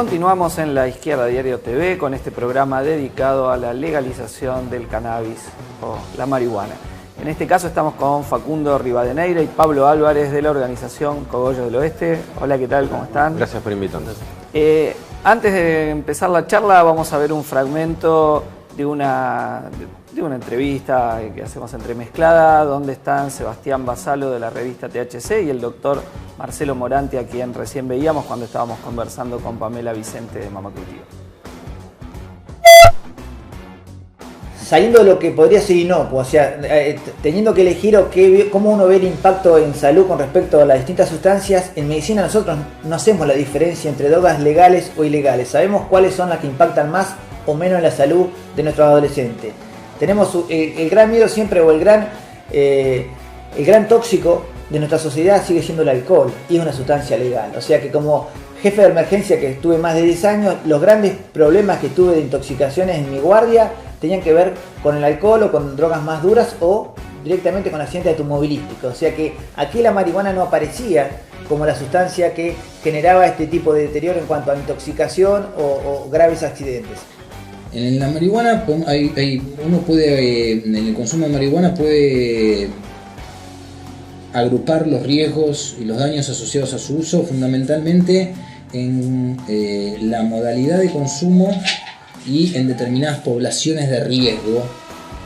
Continuamos en La Izquierda Diario TV con este programa dedicado a la legalización del cannabis o la marihuana. En este caso estamos con Facundo Rivadeneira y Pablo Álvarez de la organización Cogollos del Oeste. Hola, ¿qué tal? ¿Cómo están? Gracias por invitarnos. Antes de empezar la charla vamos a ver un fragmento de una entrevista que hacemos entremezclada, donde están Sebastián Basalo de la revista THC y el doctor Marcelo Moranti, a quien recién veíamos cuando estábamos conversando con Pamela Vicente de Mama Cultiva. Saliendo de lo que podría ser inocuo, o sea, teniendo que elegir cómo uno ve el impacto en salud con respecto a las distintas sustancias, en medicina nosotros no hacemos la diferencia entre drogas legales o ilegales. Sabemos cuáles son las que impactan más o menos en la salud de nuestros adolescentes. Tenemos el gran miedo siempre, o el gran tóxico de nuestra sociedad sigue siendo el alcohol, y es una sustancia legal. O sea que como jefe de emergencia que estuve más de 10 años, los grandes problemas que tuve de intoxicaciones en mi guardia tenían que ver con el alcohol o con drogas más duras o directamente con accidentes automovilísticos. O sea que aquí la marihuana no aparecía como la sustancia que generaba este tipo de deterioro en cuanto a intoxicación o graves accidentes. En la marihuana uno puede, en el consumo de marihuana puede agrupar los riesgos y los daños asociados a su uso fundamentalmente en la modalidad de consumo y en determinadas poblaciones de riesgo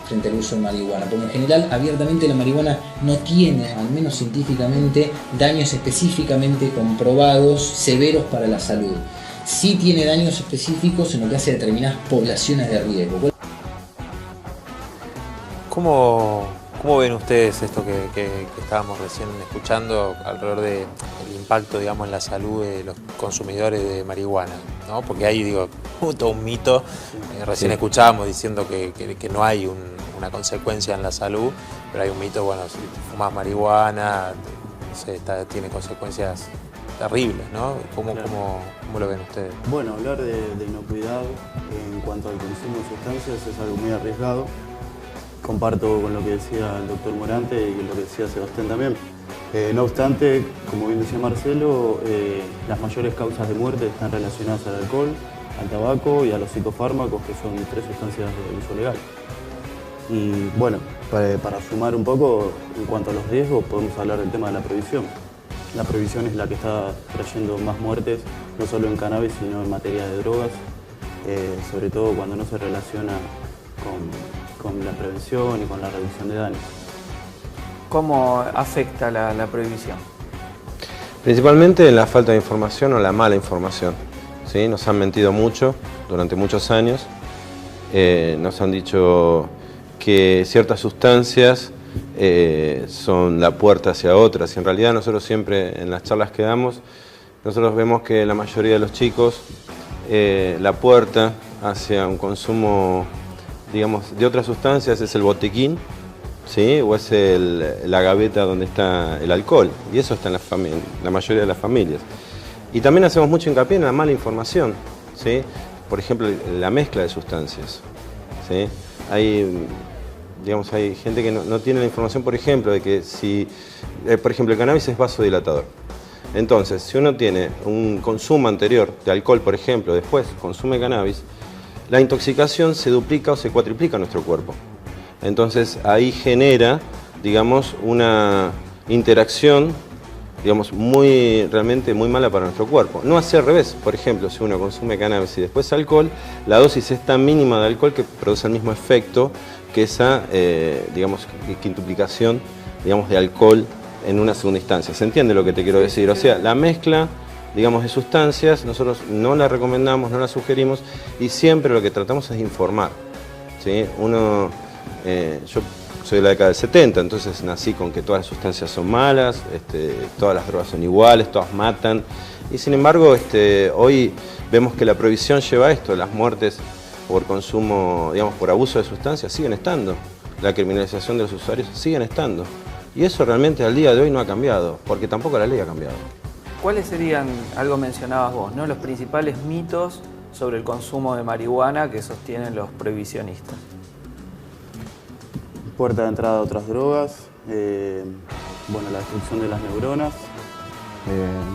frente al uso de marihuana. Porque en general, abiertamente, la marihuana no tiene, al menos científicamente, daños específicamente comprobados severos para la salud. Sí tiene daños específicos en lo que hace a determinadas poblaciones de riesgo. ¿Cómo ven ustedes esto que estábamos recién escuchando alrededor del impacto, digamos, en la salud de los consumidores de marihuana, ¿no? Porque hay, todo un mito. Recién escuchábamos diciendo que no hay una consecuencia en la salud, pero hay un mito, bueno, si fumas marihuana, no sé, tiene consecuencias terribles, ¿no? ¿Cómo lo ven ustedes? Bueno, hablar de inocuidad en cuanto al consumo de sustancias es algo muy arriesgado. Comparto con lo que decía el doctor Morante y lo que decía Sebastián también. No obstante, como bien decía Marcelo, las mayores causas de muerte están relacionadas al alcohol, al tabaco y a los psicofármacos, que son 3 sustancias de uso legal. Y bueno, para sumar un poco, en cuanto a los riesgos, podemos hablar del tema de la prohibición. La prohibición es la que está trayendo más muertes, no solo en cannabis, sino en materia de drogas, sobre todo cuando no se relaciona con la prevención y con la reducción de daños. ¿Cómo afecta la prohibición? Principalmente en la falta de información o la mala información, ¿sí? Nos han mentido mucho durante muchos años, nos han dicho que ciertas sustancias son la puerta hacia otras, y en realidad nosotros siempre en las charlas que damos, nosotros vemos que la mayoría de los chicos, la puerta hacia un consumo, digamos, de otras sustancias es el botiquín, ¿sí? O es la gaveta donde está el alcohol, y eso está en la mayoría de las familias. Y también hacemos mucho hincapié en la mala información, ¿sí? Por ejemplo, la mezcla de sustancias, ¿sí? Hay gente que no tiene la información, por ejemplo, de que por ejemplo, el cannabis es vasodilatador. Entonces, si uno tiene un consumo anterior de alcohol, por ejemplo, después consume cannabis, la intoxicación se duplica o se cuatriplica en nuestro cuerpo. Entonces ahí genera, digamos, una interacción, digamos, realmente muy mala para nuestro cuerpo. No así al revés. Por ejemplo, si uno consume cannabis y después alcohol, la dosis es tan mínima de alcohol que produce el mismo efecto que esa, digamos, quintuplicación, digamos, de alcohol en una segunda instancia. ¿Se entiende lo que te quiero decir? O sea, la mezcla, digamos, de sustancias, nosotros no la recomendamos, no la sugerimos, y siempre lo que tratamos es de informar, ¿sí? Yo soy de la década del 70, entonces nací con que todas las sustancias son malas, todas las drogas son iguales, todas matan, y sin embargo hoy vemos que la prohibición lleva a esto, las muertes por consumo, digamos, por abuso de sustancias siguen estando, la criminalización de los usuarios siguen estando, y eso realmente al día de hoy no ha cambiado, porque tampoco la ley ha cambiado. ¿Cuáles serían, algo mencionabas vos, ¿no?, los principales mitos sobre el consumo de marihuana que sostienen los prohibicionistas? Puerta de entrada a otras drogas, bueno, la destrucción de las neuronas,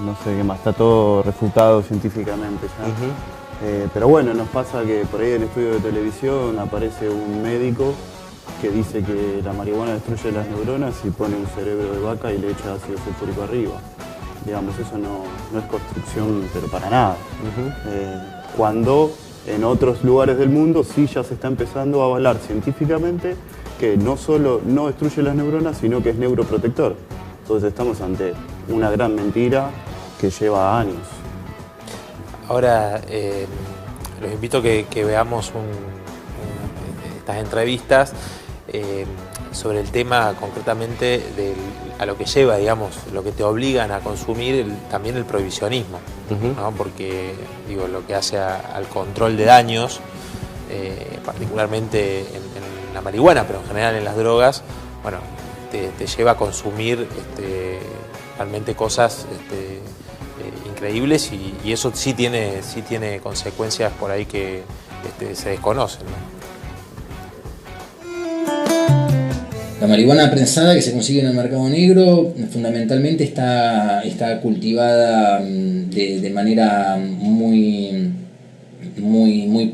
no sé qué más, está todo refutado científicamente ya. Pero bueno, nos pasa que por ahí en estudio de televisión aparece un médico que dice que la marihuana destruye las neuronas y pone un cerebro de vaca y le echa ácido sulfúrico arriba. Digamos, eso no es construcción, pero para nada. Cuando en otros lugares del mundo sí ya se está empezando a avalar científicamente que no solo no destruye las neuronas, sino que es neuroprotector. Entonces estamos ante una gran mentira que lleva años. Ahora, los invito a que veamos estas entrevistas sobre el tema concretamente a lo que lleva, digamos, lo que te obligan a consumir también el prohibicionismo, ¿no? Porque digo, lo que hace al control de daños, particularmente en la marihuana, pero en general en las drogas, bueno, te lleva a consumir realmente cosas increíbles y eso sí tiene consecuencias por ahí que se desconocen, ¿no? La marihuana prensada que se consigue en el mercado negro fundamentalmente está cultivada de manera muy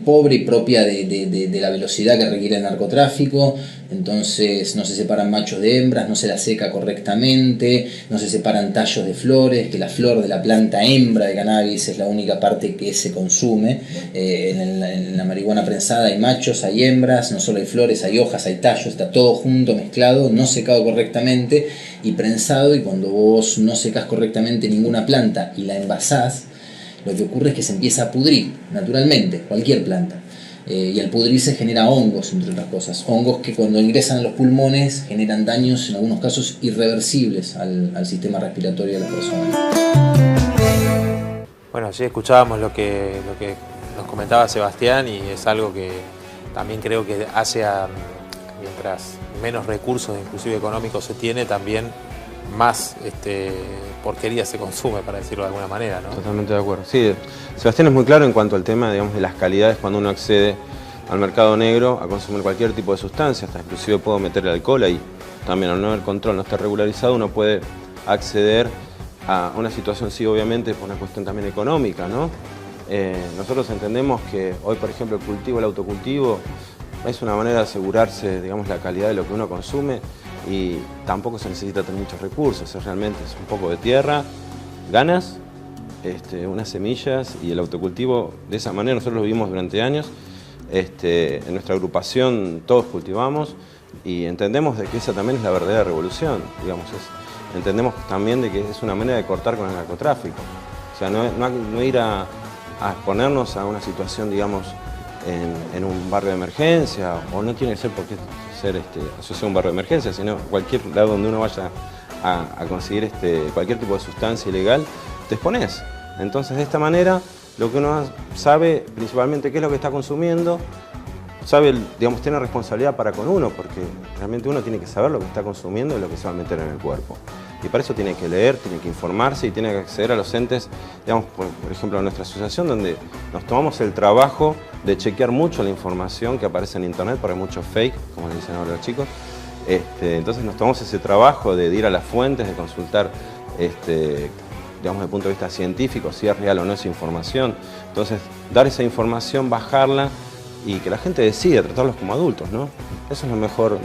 pobre y propia de la velocidad que requiere el narcotráfico. Entonces no se separan machos de hembras, no se la seca correctamente, no se separan tallos de flores, que la flor de la planta hembra de cannabis es la única parte que se consume. En la marihuana prensada hay machos, hay hembras, no solo hay flores, hay hojas, hay tallos, está todo junto, mezclado, no secado correctamente y prensado, y cuando vos no secás correctamente ninguna planta y la envasás, lo que ocurre es que se empieza a pudrir naturalmente, cualquier planta. Y al pudrirse genera hongos, entre otras cosas. Hongos que cuando ingresan a los pulmones generan daños, en algunos casos irreversibles, al sistema respiratorio de las personas. Bueno, sí, escuchábamos lo que nos comentaba Sebastián, y es algo que también creo que hace mientras menos recursos, inclusive económicos, se tiene, también más porquería se consume, para decirlo de alguna manera, ¿no? Totalmente de acuerdo. Sí, Sebastián es muy claro en cuanto al tema, digamos, de las calidades cuando uno accede al mercado negro a consumir cualquier tipo de sustancia, hasta inclusive puedo meter el alcohol ahí. También al no haber control, no estar regularizado, uno puede acceder a una situación, sí, obviamente, por una cuestión también económica, ¿no? Nosotros entendemos que hoy, por ejemplo, el autocultivo, es una manera de asegurarse, digamos, la calidad de lo que uno consume, y tampoco se necesita tener muchos recursos, realmente es un poco de tierra, ganas, unas semillas y el autocultivo. De esa manera nosotros lo vivimos durante años. En nuestra agrupación todos cultivamos y entendemos de que esa también es la verdadera revolución, digamos. Entendemos también de que es una manera de cortar con el narcotráfico. O sea, no ir a exponernos a una situación, digamos, en un barrio de emergencia, o no tiene que ser porque ser asociado a un barrio de emergencia, sino cualquier lado donde uno vaya a conseguir cualquier tipo de sustancia ilegal, te expones. Entonces, de esta manera, lo que uno sabe principalmente qué es lo que está consumiendo, sabe, digamos, tiene responsabilidad para con uno, porque realmente uno tiene que saber lo que está consumiendo y lo que se va a meter en el cuerpo. Y para eso tiene que leer, tiene que informarse y tiene que acceder a los entes, digamos, por ejemplo, a nuestra asociación, donde nos tomamos el trabajo de chequear mucho la información que aparece en internet, porque hay mucho fake, como le dicen ahora los chicos. Entonces nos tomamos ese trabajo de ir a las fuentes, de consultar, digamos, desde el punto de vista científico, si es real o no esa información. Entonces, dar esa información, bajarla y que la gente decida, tratarlos como adultos, ¿no? Eso es lo mejor,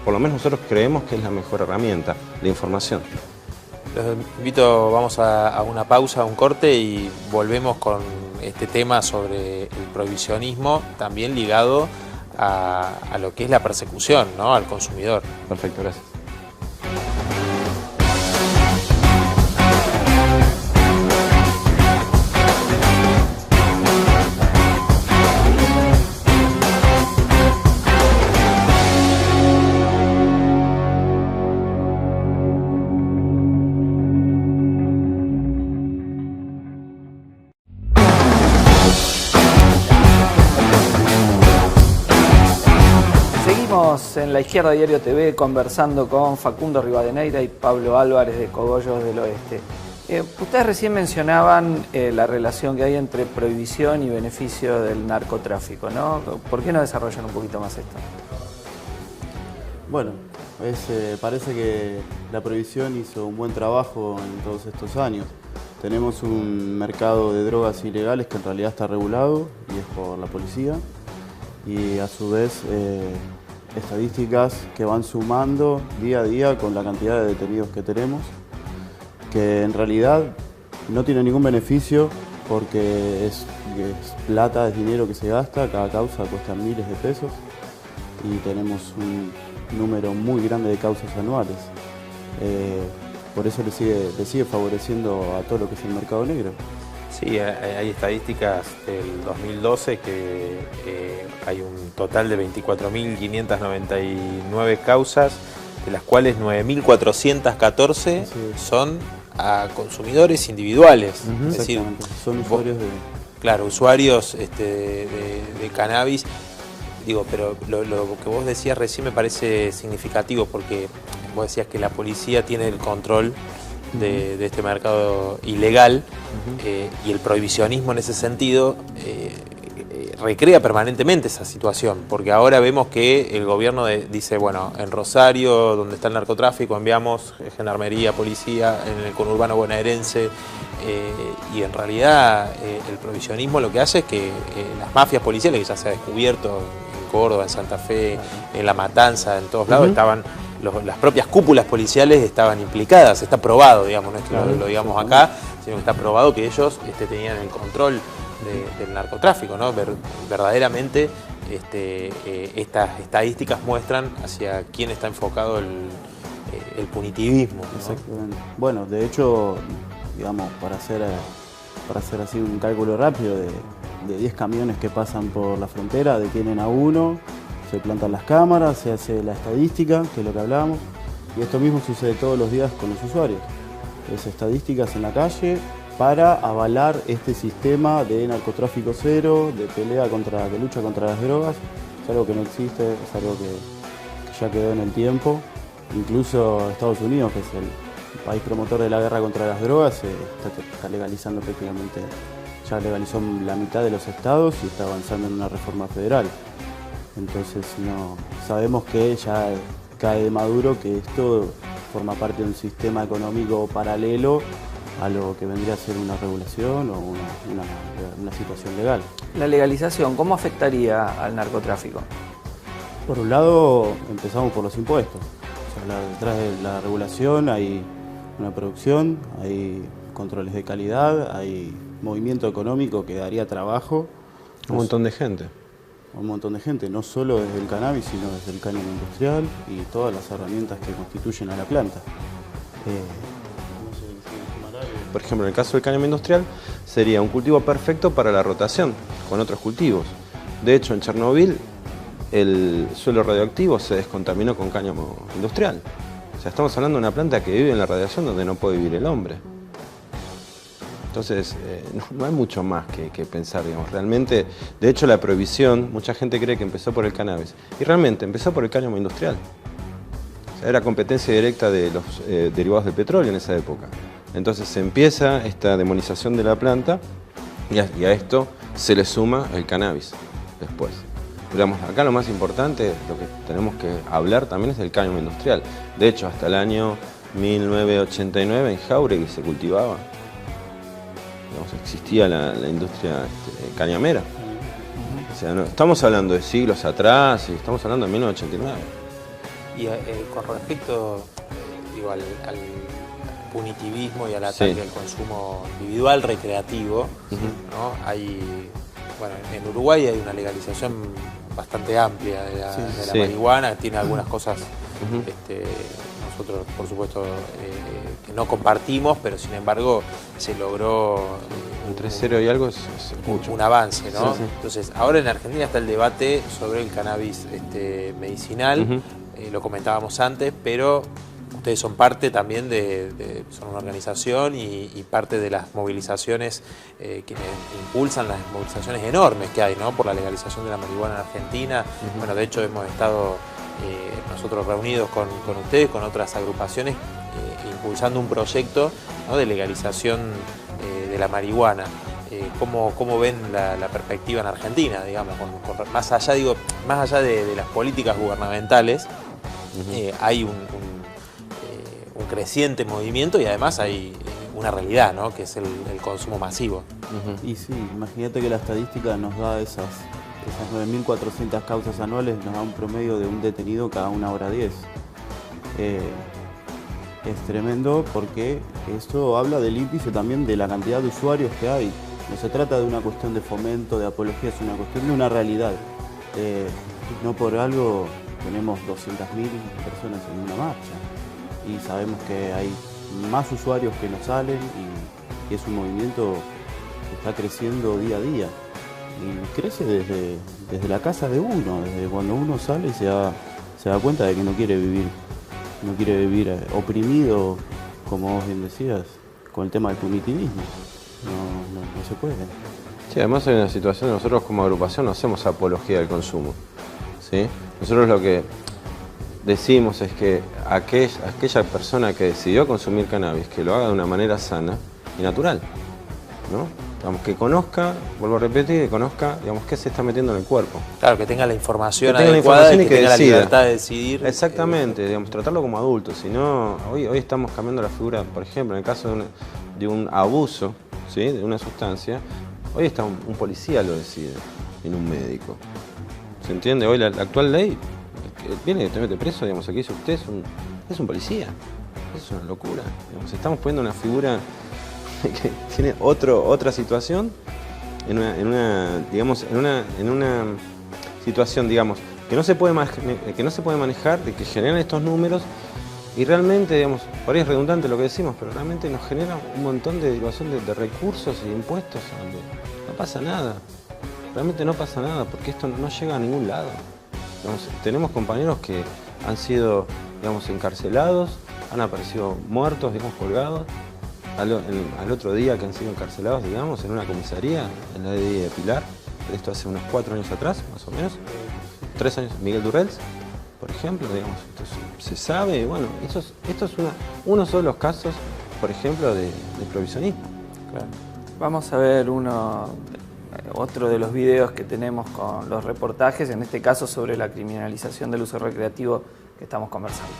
por lo menos nosotros creemos que es la mejor herramienta, la información. Los invito, vamos a una pausa, a un corte, y volvemos con este tema sobre el prohibicionismo, también ligado a lo que es la persecución, ¿no?, al consumidor. Perfecto, gracias. En La Izquierda Diario TV, conversando con Facundo Rivadeneira y Pablo Álvarez de Cogollos del Oeste. Ustedes recién mencionaban la relación que hay entre prohibición y beneficio del narcotráfico, ¿no? ¿Por qué no desarrollan un poquito más esto? Bueno, parece que la prohibición hizo un buen trabajo en todos estos años. Tenemos un mercado de drogas ilegales que en realidad está regulado y es por la policía. Y a su vez estadísticas que van sumando día a día con la cantidad de detenidos que tenemos, que en realidad no tiene ningún beneficio porque es plata, es dinero que se gasta, cada causa cuesta miles de pesos y tenemos un número muy grande de causas anuales. Por eso le sigue favoreciendo a todo lo que es el mercado negro. Sí, hay estadísticas del 2012 que hay un total de 24.599 causas, de las cuales 9.414 son a consumidores individuales. Es decir, son usuarios de... Claro, usuarios de cannabis. Digo, pero lo que vos decías recién me parece significativo porque vos decías que la policía tiene el control de este mercado ilegal y el prohibicionismo en ese sentido recrea permanentemente esa situación, porque ahora vemos que el gobierno dice, bueno, en Rosario, donde está el narcotráfico, enviamos gendarmería, policía, en el conurbano bonaerense, y en realidad el prohibicionismo lo que hace es que las mafias policiales, que ya se ha descubierto en Córdoba, en Santa Fe, en La Matanza, en todos lados, estaban... Las propias cúpulas policiales estaban implicadas, está probado, digamos, no es que lo digamos acá, sino que está probado que ellos tenían el control del narcotráfico, ¿no? Verdaderamente estas estadísticas muestran hacia quién está enfocado el punitivismo, ¿no? Exactamente. Bueno, de hecho, digamos, para hacer así un cálculo rápido, de 10 camiones que pasan por la frontera, detienen a uno, se plantan las cámaras, se hace la estadística, que es lo que hablábamos, y esto mismo sucede todos los días con los usuarios. Es estadísticas en la calle para avalar este sistema de narcotráfico cero, de lucha contra las drogas. Es algo que no existe, es algo que ya quedó en el tiempo. Incluso Estados Unidos, que es el país promotor de la guerra contra las drogas, está legalizando prácticamente, ya legalizó la mitad de los estados y está avanzando en una reforma federal. Entonces sabemos que ya cae de maduro que esto forma parte de un sistema económico paralelo a lo que vendría a ser una regulación o una situación legal. La legalización, ¿cómo afectaría al narcotráfico? Por un lado, empezamos por los impuestos. O sea, detrás de la regulación hay una producción, hay controles de calidad, hay movimiento económico que daría trabajo. Un montón de gente. Un montón de gente, no solo desde el cannabis, sino desde el cáñamo industrial y todas las herramientas que constituyen a la planta. Por ejemplo, en el caso del cáñamo industrial, sería un cultivo perfecto para la rotación con otros cultivos. De hecho, en Chernobyl, el suelo radioactivo se descontaminó con cáñamo industrial. O sea, estamos hablando de una planta que vive en la radiación donde no puede vivir el hombre. Entonces, no hay mucho más que pensar, digamos. Realmente, de hecho, la prohibición, mucha gente cree que empezó por el cannabis. Y realmente empezó por el cáñamo industrial. O sea, era competencia directa de los derivados del petróleo en esa época. Entonces se empieza esta demonización de la planta y a esto se le suma el cannabis después. Digamos, acá lo más importante, lo que tenemos que hablar también es del cáñamo industrial. De hecho, hasta el año 1989 en Jáuregui se cultivaba. Digamos, existía la industria cañamera. O sea, no, estamos hablando de siglos atrás y estamos hablando de 1989. Y con respecto al punitivismo y al ataque al consumo individual recreativo, ¿no? Bueno, en Uruguay hay una legalización bastante amplia de la marihuana, tiene algunas cosas nosotros por supuesto que no compartimos, pero sin embargo se logró entre 0 y algo es mucho. Un avance, ¿no? Sí, sí. Entonces, ahora en Argentina está el debate sobre el cannabis medicinal, lo comentábamos antes, pero ustedes son parte también son una organización y parte de las movilizaciones que impulsan las movilizaciones enormes que hay, ¿no? Por la legalización de la marihuana en Argentina. Bueno, de hecho hemos estado nosotros reunidos con ustedes, con otras agrupaciones, impulsando un proyecto, ¿no? De legalización de la marihuana. ¿Cómo ven la perspectiva en Argentina, digamos, más allá de las políticas gubernamentales? hay un creciente movimiento y además hay una realidad, ¿no? Que es el consumo masivo. Y sí, imagínate que la estadística nos da esas 9.400 causas anuales, nos da un promedio de un detenido cada 1 hora 10. Es tremendo porque esto habla del índice también de la cantidad de usuarios que hay. No se trata de una cuestión de fomento, de apología, es una cuestión de una realidad. No por algo tenemos 200.000 personas en una marcha y sabemos que hay más usuarios que nos salen y es un movimiento que está creciendo día a día. Y crece desde la casa de uno, desde cuando uno sale y se da cuenta de que no quiere vivir oprimido, como vos bien decías, con el tema del punitivismo. No se puede. Sí, además hay una situación, nosotros como agrupación no hacemos apología del consumo, ¿sí? Nosotros lo que decimos es que aquella persona que decidió consumir cannabis, que lo haga de una manera sana y natural, ¿no? Digamos, que conozca, vuelvo a repetir, que conozca, digamos, qué se está metiendo en el cuerpo. Claro, que tenga la información que tenga adecuada la información y que tenga la decida. libertad de decidir. Exactamente, digamos, tratarlo como adulto. Si no, hoy estamos cambiando la figura, por ejemplo, en el caso de un abuso, ¿sí? De una sustancia, hoy está un policía lo decide, y no un médico. ¿Se entiende? Hoy la actual ley, viene que te mete preso, digamos, aquí dice usted es un policía. Es una locura. Digamos, estamos poniendo una figura que tiene otra situación en una situación, digamos, que no se puede manejar, de que generan estos números y realmente, digamos, por ahí es redundante lo que decimos, pero realmente nos genera un montón de derivación de recursos y de impuestos donde no pasa nada. Realmente no pasa nada porque esto no llega a ningún lado. Digamos, tenemos compañeros que han sido, digamos, encarcelados, han aparecido muertos, digamos, colgados. Al otro día que han sido encarcelados, digamos, en una comisaría, en la de Pilar, esto hace unos 4 años atrás, más o menos, 3 años, Miguel Durrels, por ejemplo, digamos, esto se sabe, bueno, esto es uno solo de los casos, por ejemplo, de prohibicionismo. Claro. Vamos a ver otro de los videos que tenemos con los reportajes, en este caso sobre la criminalización del uso recreativo que estamos conversando.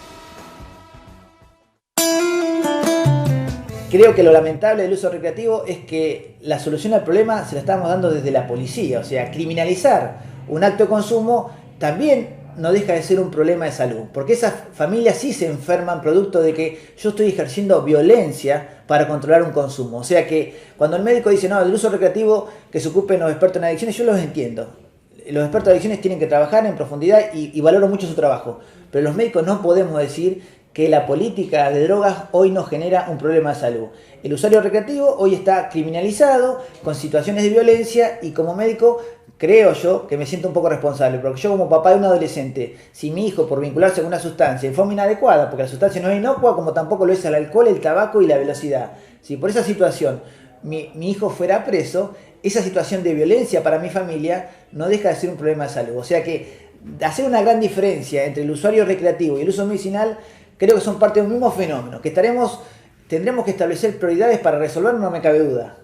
Creo que lo lamentable del uso recreativo es que la solución al problema se la estamos dando desde la policía. O sea, criminalizar un acto de consumo también no deja de ser un problema de salud. Porque esas familias sí se enferman producto de que yo estoy ejerciendo violencia para controlar un consumo. O sea que cuando el médico dice, no, del uso recreativo que se ocupen los expertos en adicciones, yo los entiendo. Los expertos en adicciones tienen que trabajar en profundidad y valoro mucho su trabajo. Pero los médicos no podemos decir que la política de drogas hoy nos genera un problema de salud. El usuario recreativo hoy está criminalizado con situaciones de violencia y como médico creo yo que me siento un poco responsable, porque yo como papá de un adolescente, si mi hijo por vincularse con una sustancia en forma inadecuada, porque la sustancia no es inocua, como tampoco lo es el alcohol, el tabaco y la velocidad, si por esa situación mi hijo fuera preso, esa situación de violencia para mi familia no deja de ser un problema de salud. O sea que hacer una gran diferencia entre el usuario recreativo y el uso medicinal creo que son parte de un mismo fenómeno, que tendremos que establecer prioridades para resolverlo, no me cabe duda.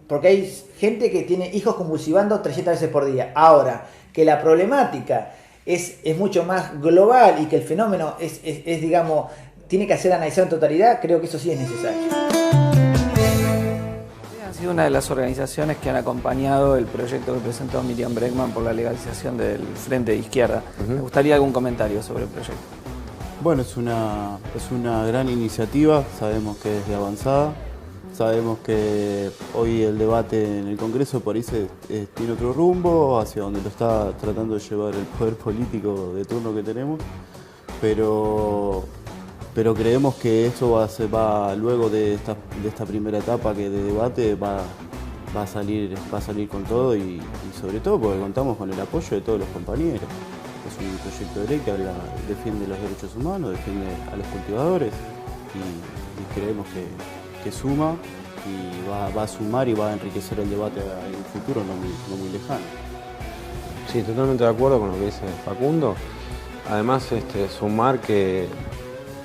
Porque hay gente que tiene hijos convulsivando 300 veces por día. Ahora, que la problemática es mucho más global y que el fenómeno digamos, tiene que ser analizado en totalidad, creo que eso sí es necesario. Ha sido una de las organizaciones que han acompañado el proyecto que presentó Miriam Bregman por la legalización del Frente de Izquierda. Me gustaría algún comentario sobre el proyecto. Bueno, es una gran iniciativa, sabemos que es de avanzada, sabemos que hoy el debate en el Congreso por ahí tiene otro rumbo, hacia donde lo está tratando de llevar el poder político de turno que tenemos, pero creemos que eso va luego de esta primera etapa que de debate va a salir con todo y sobre todo porque contamos con el apoyo de todos los compañeros. Es un proyecto de ley que defiende los derechos humanos, defiende a los cultivadores y creemos que suma y va a sumar y va a enriquecer el debate en un futuro no muy lejano. Sí, totalmente de acuerdo con lo que dice Facundo. Además, sumar que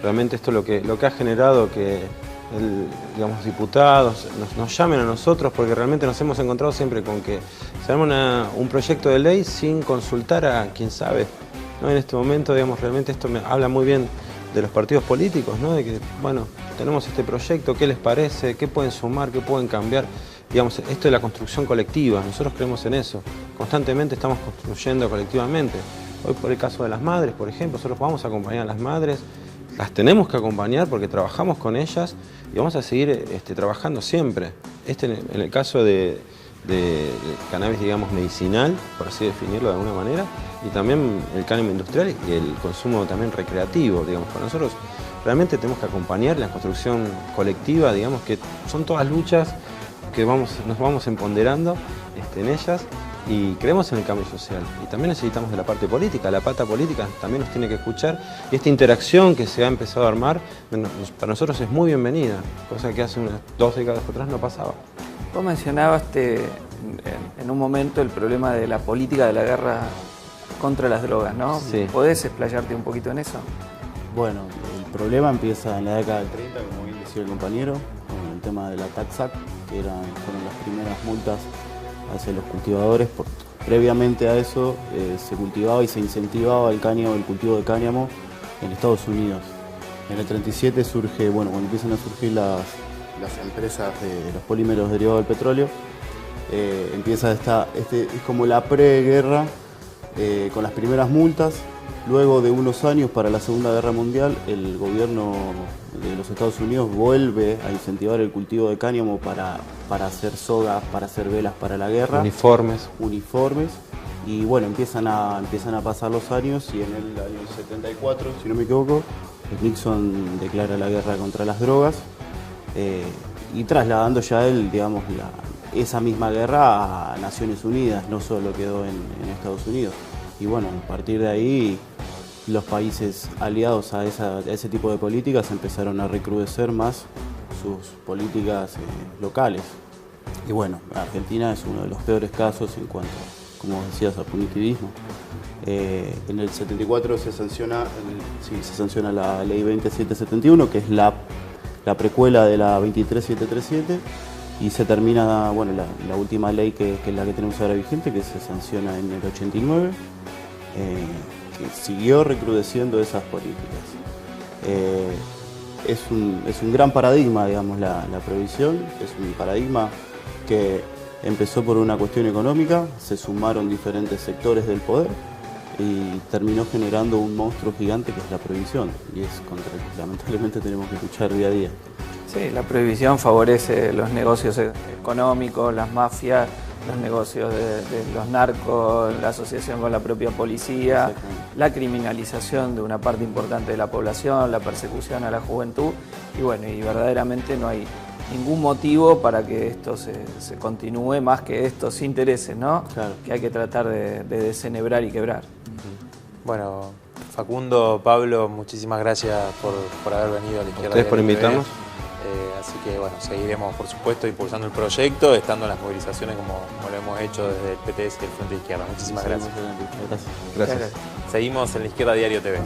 realmente esto lo que ha generado que digamos, diputados nos llamen a nosotros, porque realmente nos hemos encontrado siempre con que se arma un proyecto de ley sin consultar a quien sabe, ¿no? En este momento, digamos, realmente esto me habla muy bien de los partidos políticos, ¿no? De que, bueno, tenemos este proyecto, ¿qué les parece? ¿Qué pueden sumar? ¿Qué pueden cambiar? Digamos, esto de la construcción colectiva, nosotros creemos en eso. Constantemente estamos construyendo colectivamente. Hoy, por el caso de las madres, por ejemplo, nosotros vamos a acompañar a las madres, las tenemos que acompañar porque trabajamos con ellas y vamos a seguir trabajando siempre. En el caso de cannabis, digamos, medicinal, por así definirlo de alguna manera, y también el cáñamo industrial y el consumo también recreativo, digamos. Para nosotros realmente tenemos que acompañar la construcción colectiva, digamos, que son todas luchas que nos vamos empoderando en ellas y creemos en el cambio social. Y también necesitamos de la parte política, la pata política también nos tiene que escuchar y esta interacción que se ha empezado a armar, para nosotros es muy bienvenida, cosa que hace unas 2 décadas atrás no pasaba. Vos mencionabas en un momento el problema de la política de la guerra contra las drogas, ¿no? Sí. ¿Podés explayarte un poquito en eso? Bueno, el problema empieza en la década del 30, como bien decía el compañero, con el tema de la Tax Act, que fueron las primeras multas hacia los cultivadores. Previamente a eso se cultivaba y se incentivaba el cultivo de cáñamo en Estados Unidos. En el 37 surge, bueno, cuando empiezan a surgir las empresas de los polímeros derivados del petróleo, empieza es como la preguerra con las primeras multas. Luego de unos años, para la Segunda Guerra Mundial, el gobierno de los Estados Unidos vuelve a incentivar el cultivo de cáñamo para hacer sogas, para hacer velas para la guerra. Uniformes. Y bueno, empiezan a pasar los años y en el año 74, si no me equivoco, Nixon declara la guerra contra las drogas y trasladando ya esa misma guerra a Naciones Unidas, no solo quedó en Estados Unidos. Y bueno, a partir de ahí los países aliados a ese tipo de políticas empezaron a recrudecer más sus políticas locales. Y bueno, Argentina es uno de los peores casos en cuanto, como decías, al punitivismo. En el 74 se sanciona la ley 20771, que es la precuela de la 23737, y se termina, bueno, la última ley que es la que tenemos ahora vigente, que se sanciona en el 89, que siguió recrudeciendo esas políticas. Es un gran paradigma, digamos, la prohibición, es un paradigma que empezó por una cuestión económica, se sumaron diferentes sectores del poder y terminó generando un monstruo gigante que es la prohibición, y es contra el que lamentablemente tenemos que luchar día a día. Sí, la prohibición favorece los negocios económicos, las mafias, los negocios de los narcos, la asociación con la propia policía, la criminalización de una parte importante de la población, la persecución a la juventud y bueno, y verdaderamente no hay ningún motivo para que esto se continúe más que estos intereses, ¿no? Claro. Que hay que tratar de desenhebrar y quebrar. Bueno, Facundo, Pablo, muchísimas gracias por haber venido a la izquierda. Ustedes por invitarnos. Así que bueno, seguiremos por supuesto impulsando el proyecto, estando en las movilizaciones como lo hemos hecho desde el PTS y el Frente de Izquierda. Muchísimas gracias. Gracias. Seguimos en La Izquierda Diario TV.